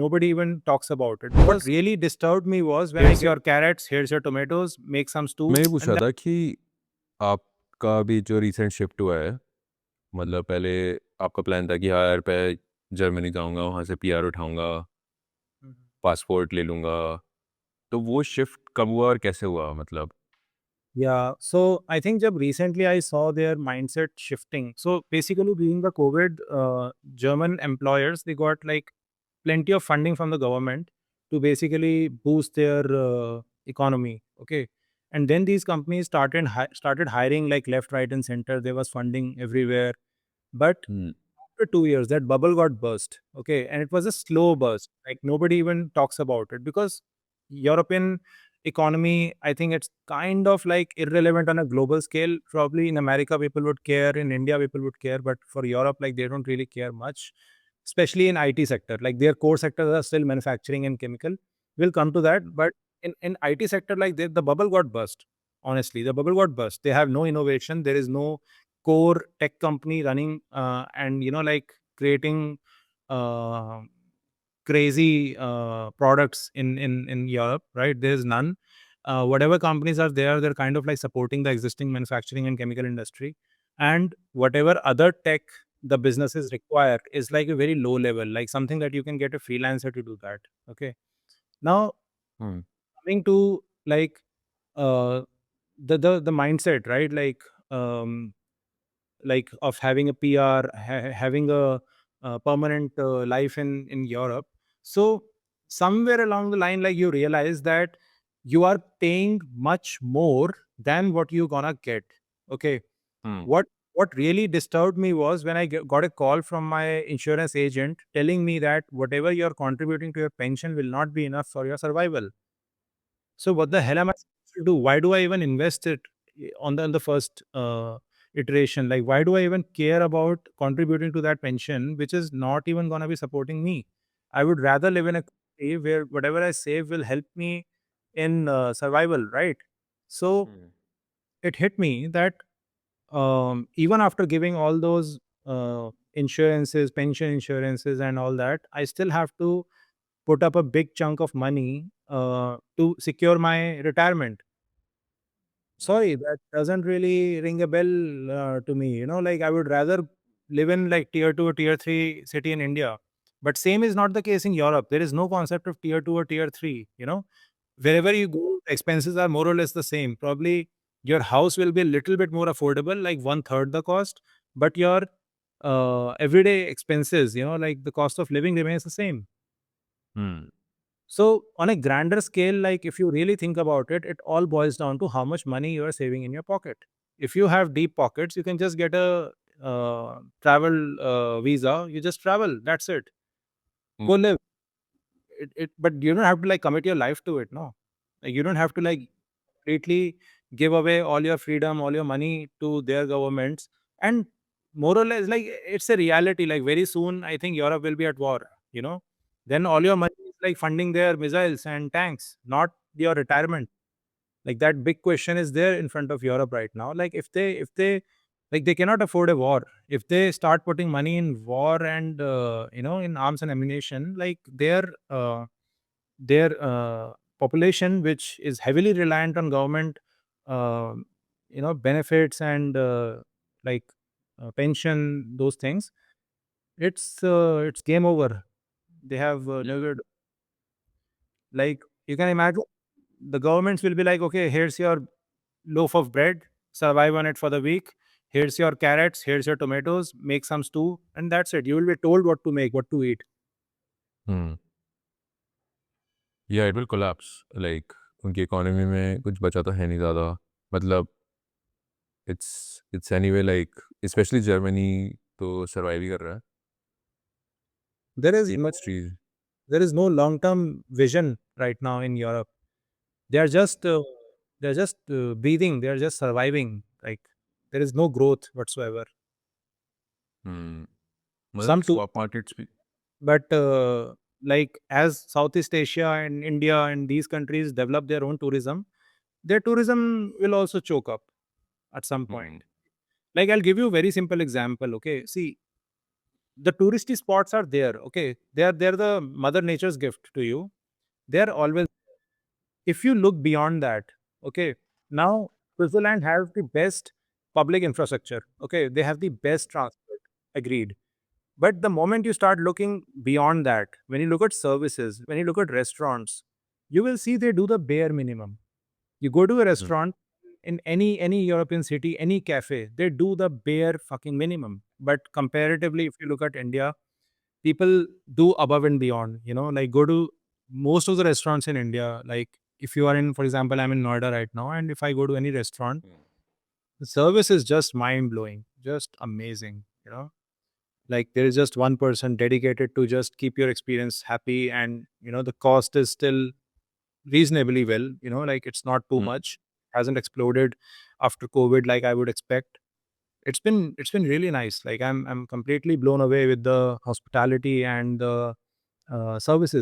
Nobody even talks about it. What really disturbed me was when here's your carrots, here's your tomatoes, make some stew, मैं ये पूछ and रहा था कि आपका भी जो रिसेंट शिफ्ट हुआ है, मतलब पहले आपका प्लान था कि हाँ यार मैं जर्मनी जाऊँगा, वहाँ से पीआर उठाऊँगा, पासपोर्ट ले लूँगा, तो वो शिफ्ट कब हुआ और कैसे हुआ मतलब? yeah, so I think jab recently I saw their mindset shifting. So basically during the COVID, German employers, they got like plenty of funding from the government to basically boost their economy. Okay. And then these companies started hiring like left, right, and center. There was funding everywhere. But hmm, after 2 years, that bubble got burst. Okay. And it was a slow burst. Like nobody even talks about it because European economy, I think it's kind of like irrelevant on a global scale. Probably in America, people would care. In India, people would care. But for Europe, like they don't really care much, especially in IT sector. Like their core sectors are still manufacturing and chemical. We'll come to that. But in IT sector, like the bubble got burst. Honestly, the bubble got burst. They have no innovation. There is no core tech company running and like creating uh, crazy products in Europe, right? There's none. Whatever companies are there, they're kind of like supporting the existing manufacturing and chemical industry, and whatever other tech the businesses require is like a very low level, like something that you can get a freelancer to do that. Okay, now hmm, coming to like uh, the mindset, right? Like of having a PR, having a permanent life in Europe. So somewhere along the line, like you realize that you are paying much more than what you gonna get. Okay, hmm, what really disturbed me was when I got a call from my insurance agent telling me that whatever you're contributing to your pension will not be enough for your survival. So what the hell am I supposed to do? Why do I even invest it on the first iteration? Like, why do I even care about contributing to that pension, which is not even gonna be supporting me? I would rather live in a country where whatever I save will help me in survival, right? So hmm, it hit me that even after giving all those insurances, pension insurances, and all that, I still have to put up a big chunk of money to secure my retirement. Sorry, that doesn't really ring a bell to me. Like I would rather live in like tier 2 or tier 3 city in India. But same is not the case in Europe. There is no concept of tier 2 or tier 3. Wherever you go, expenses are more or less the same. Probably your house will be a little bit more affordable, like one third the cost, but your everyday expenses, like the cost of living remains the same. Hmm, So, on a grander scale, like if you really think about it, it all boils down to how much money you are saving in your pocket. If you have deep pockets, you can just get a travel visa. You just travel. That's it. Hmm, Go live. But you don't have to like commit your life to it. No, like you don't have to like completely give away all your freedom, all your money to their governments. And more or less, like it's a reality. Like very soon, I think Europe will be at war. Then all your money is like funding their missiles and tanks, not your retirement. Like that big question is there in front of Europe right now. Like if they like they cannot afford a war. If they start putting money in war and in arms and ammunition, like their population, which is heavily reliant on government, uh, benefits and like pension, those things, it's game over. They have delivered. Like you can imagine, the governments will be like, okay, here's your loaf of bread, survive on it for the week. Here's your carrots, here's your tomatoes, make some stew, and that's it. You will be told what to make, what to eat. हुँ। या it will collapse like उनकी economy में कुछ बचा तो है नहीं ज़्यादा। मतलब it's anyway like specially Germany तो सर्वाइव ही कर रहा है। There is no industries there is no long-term vision right now in Europe. They are just breathing. They are just surviving. Like there is no growth whatsoever. हुँ, मतलब Some too, swap markets भी but like as Southeast Asia and India and these countries develop their own tourism, their tourism will also choke up at some point. Hmm, Like I'll give you a very simple example. Okay, see, The touristy spots are there, okay? They're the mother nature's gift to you. They're always, if you look beyond that, okay, now Switzerland has the best public infrastructure, okay? They have the best transport, agreed. But the moment you start looking beyond that, when you look at services, when you look at restaurants, you will see they do the bare minimum. You go to a Mm, restaurant in any European city, any cafe, they do the bare fucking minimum. But comparatively, if you look at India, people do above and beyond. Like go to most of the restaurants in India. Like if you are in, for example, I'm in Noida right now, and if I go to any restaurant, mm, the service is just mind blowing, just amazing. Like there is just one person dedicated to just keep your experience happy, and the cost is still reasonably well, like it's not too mm, much, hasn't exploded after COVID like I would expect. It's been really nice. Like I'm completely blown away with the hospitality and the services.